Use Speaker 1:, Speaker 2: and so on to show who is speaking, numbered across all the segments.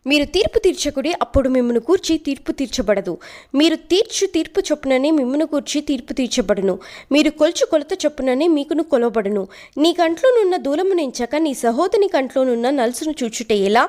Speaker 1: మీరు తీర్పు తీర్చకుడి, అప్పుడు మిమ్మును కూర్చి తీర్పు తీర్చబడదు. మీరు తీర్చు తీర్పు చొప్పుననే మిమ్మును కూర్చి తీర్పు తీర్చబడును. మీరు కొలుచు కొలత చొప్పుననే మీకును కొలవబడును. నీ కంట్లోనున్న దూలమునెంచక నీ సహోదరుని కంట్లోనున్న నలుసును చూచుటే ఎలా?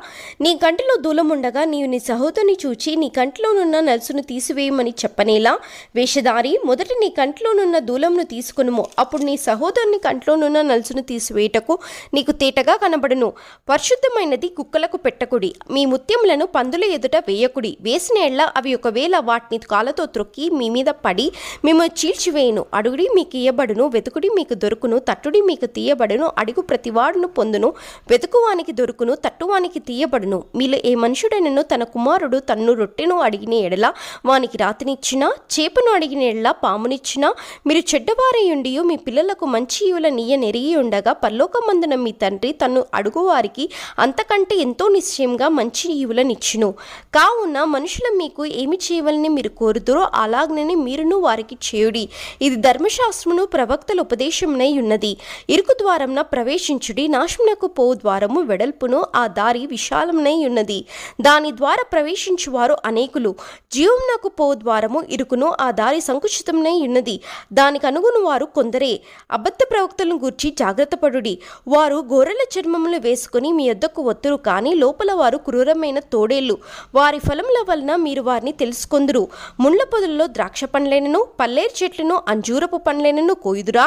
Speaker 1: నీ కంటిలో దూలముండగా నీవు నీ సహోదరుని చూచి నీ కంట్లోనున్న నలుసును తీసివేయమని చెప్పనేలా? వేషధారి, మొదట నీ కంట్లోనున్న దూలమును తీసుకొనుము, అప్పుడు నీ సహోదరుని కంట్లోనున్న నలుసును తీసివేయుటకు నీకు తేటగా కనబడును. పరిశుద్ధమైనది కుక్కలకు పెట్టకుడి, మీ ముత్యములను పందుల ఎదుట వేయకుడి. వేసిన ఎడ్ల అవి ఒకవేళ వాటిని కాళ్ళతో త్రొక్కి మీ మీద పడి మేము చీల్చివేయును. అడుగుడి మీకు ఇయ్యబడును, వెతుకుడి మీకు దొరుకును, తట్టుడి మీకు తీయబడును. అడుగు ప్రతివాడును పొందును, వెతుకువానికి దొరుకును, తట్టువానికి తీయబడును. మీలో ఏ మనుషుడైనను తన కుమారుడు తన్ను రొట్టెను అడిగిన ఎడల వానికి రాతినిచ్చినా, చేపను అడిగిన ఎడల పామునిచ్చినా, మీరు చెడ్డవారయుండి మీ పిల్లలకు మంచి ఈవుల నీయ నెరిగి ఉండగా పరలోకమందున మీ తండ్రి తన్ను అడుగువారికి అంతకంటే ఎంతో నిశ్చయంగా మంచి ఈవులనిచ్చును. కావున మనుషుల మీకు ఏమి చేయవలని మీరు కోరుదురో అలాగనే మీరును వారికి చేయుడి. ఇది ధర్మశాస్త్రమును ప్రవక్తల ఉపదేశమునై ఉన్నది. ఇరుకు ద్వారమున ప్రవేశించుడి, నాశమునకు పోవు ద్వారము వెడల్పును, ఆ దారి విశాలమునై ఉన్నది, దాని ద్వారా ప్రవేశించువారు అనేకులు. జీవమునకు పోవు ద్వారము ఇరుకును, ఆ దారి సంకుచితమునై ఉన్నది, దానికి అనుగుణ వారు కొందరే. అబద్ధ ప్రవక్తలను గూర్చి జాగ్రత్త పడుడి. వారు గొర్రెల చర్మములు వేసుకుని మీ యొద్దకు వత్తురు, కానీ లోపల వారు క్రూరమైన తోడేళ్లు. వారి ఫలముల వలన మీరు వారిని తెలుసుకొందురు. ముండ్ల పొదల్లో ద్రాక్ష పండ్లైనను పల్లేరు చెట్లను అంజూరపు పండ్లైనను కోయుదురా?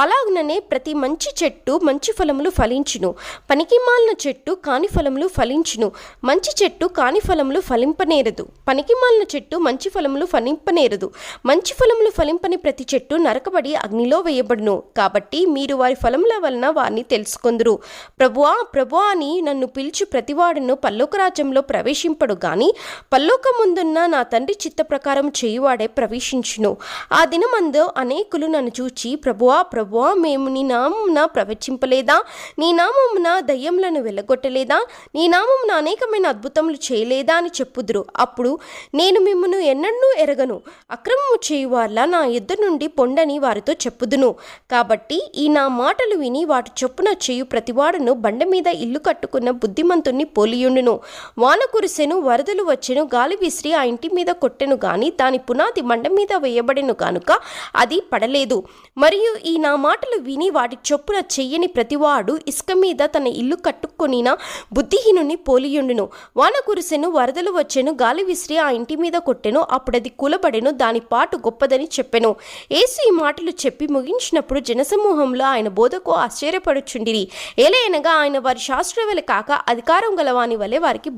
Speaker 1: అలాగుననే ప్రతి మంచి చెట్టు మంచి ఫలములు ఫలించును, పనికిమాలిన చెట్టు కాని ఫలములు ఫలించును. మంచి చెట్టు కాని ఫలములు ఫలింపనేరదు, పనికిమాలిన చెట్టు మంచి ఫలములు ఫలింపనేరదు. మంచి ఫలములు ఫలింపని ప్రతి చెట్టు నరకబడి అగ్నిలో వేయబడును. కాబట్టి మీరు వారి ఫలముల వలన వారిని తెలుసుకొందురు. ప్రభువా ప్రభువా అని నన్ను పిలుచు ప్రతివాడును పరలోక రాజ్యంలో ప్రవేశింపడు గాని పరలోకమందున్న నా తండ్రి చిత్త ప్రకారం చేయువాడే ప్రవేశించును. ఆ దినమందు అనేకులు నన్ను చూచి, ప్రభువా ప్రభువా, మేము నీ నామమున ప్రవచింపలేదా? నీ నామమున దయ్యములను వెళ్ళగొట్టలేదా? నీ నామమున అనేకమైన అద్భుతములు చేయలేదా అని చెప్పుదురు. అప్పుడు నేను మిమ్మును ఎన్నడూ ఎరగను, అక్రమము చేయువార్లా నా యొద్ద నుండి పొండని వారితో చెప్పుదును. కాబట్టి ఈ నా మాటలు విని వాటి చొప్పున చేయు ప్రతివాడును బండ మీద ఇల్లు కట్టుకున్న బుద్ధిమంతుణ్ణి పోలియుండును. వాన కురిసెను, వరదలు వచ్చెను, గాలి విసిరి ఆ ఇంటి మీద కొట్టెను గాని దాని పునాది బండ మీద వేయబడెను కనుక అది పడలేదు. మరియు ఈ నా మాటలు విని వాటి చొప్పున చెయ్యని ప్రతివాడు ఇసుక మీద తన ఇల్లు కట్టుకొనిన బుద్ధిహీనుని పోలియుండును. వాన కురిసెను, వరదలు వచ్చెను, గాలి విసిరి ఆ ఇంటి మీద కొట్టెను, అప్పుడది కూలబడెను, దాని పాటు గొప్పదని చెప్పెను. యేసు ఈ మాటలు చెప్పి ముగించినప్పుడు జనసమూహంలో ఆయన బోధకు ఆశ్చర్యపడుచుండిరి. ఏలయనగా ఆయన వారి శాస్త్రుల వలె కాక అధికారం గలవాని వలె వారికి